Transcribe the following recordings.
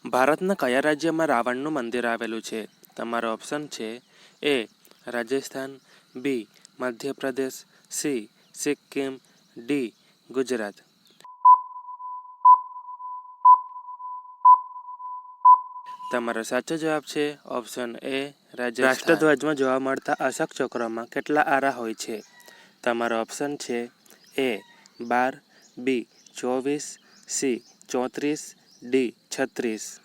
ભારતના કયા રાજ્યમાં રાવણનું મંદિર આવેલું છે? તમારો ઓપ્શન છે એ રાજસ્થાન, બી મધ્યપ્રદેશ, સી સિક્કિમ, ડી ગુજરાત. તમારો સાચો જવાબ છે ઓપ્શન એ રાજસ્થાન. રાષ્ટ્રધ્વજમાં જોવા મળતા અશોક ચક્રમાં કેટલા આરા હોય છે? તમારો ઓપ્શન છે એ 12, બી 24, સી 34, ડી 36.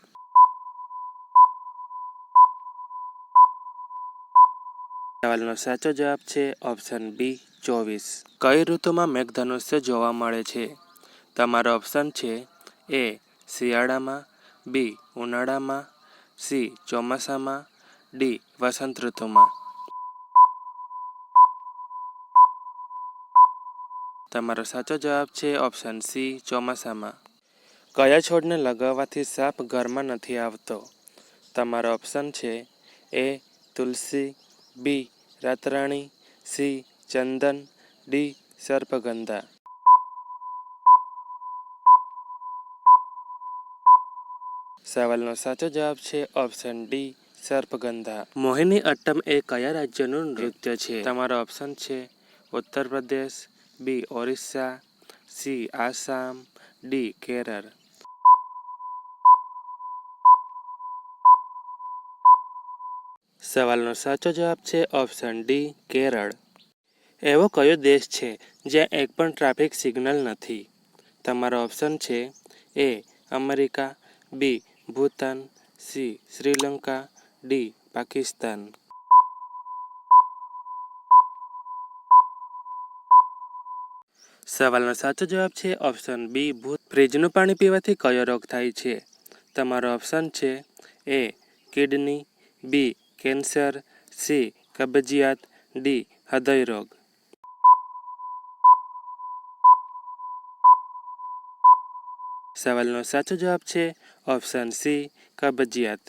સવાલનો સાચો જવાબ છે ઓપ્શન બી 24. કઈ ઋતુમાં મેઘધનુષ્ય જોવા મળે છે? તમારો ઓપ્શન છે એ શિયાળામાં, બી ઉનાળામાં, સી ચોમાસામાં, ડી વસંત ઋતુમાં. તમારો સાચો જવાબ છે ઓપ્શન સી ચોમાસામાં. કયા છોડને લગાવવાથી સાપ ઘરમાં નથી આવતો? તમારો ઓપ્શન છે એ તુલસી, બી રાતરાણી, સી ચંદન, ડી સર્પગંધા. સવાલનો સાચો જવાબ છે ઓપ્શન ડી સર્પગંધા. મોહિની અટ્ટમ એ કયા રાજ્યનું નૃત્ય છે? તમારો ઓપ્શન છે ઉત્તર પ્રદેશ, બી ઓરિસ્સા, સી આસામ, ડી કેરળ. સવાલનો સાચો જવાબ છે ઓપ્શન ડી કેરળ. એવો કયો દેશ છે જ્યાં એક પણ ટ્રાફિક સિગ્નલ નથી? તમારો ઓપ્શન છે એ અમેરિકા, બી ભૂતાન, સી શ્રીલંકા, ડી પાકિસ્તાન. સવાલનો સાચો જવાબ છે ઓપ્શન બી ભૂતાન. ફ્રીજનું પાણી પીવાથી કયો રોગ થાય છે? તમારો ઓપ્શન છે A kidney, B cancer, C કબજિયાત, ડી હૃદય રોગ. સવાલનો સાચો જવાબ છે ઓપ્શન સી કબજિયાત.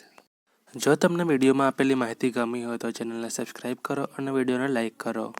જો તમને વિડીયોમાં આપેલી માહિતી ગમી હોય તો ચેનલને સબસ્ક્રાઈબ કરો અને વિડીયોને લાઈક કરો.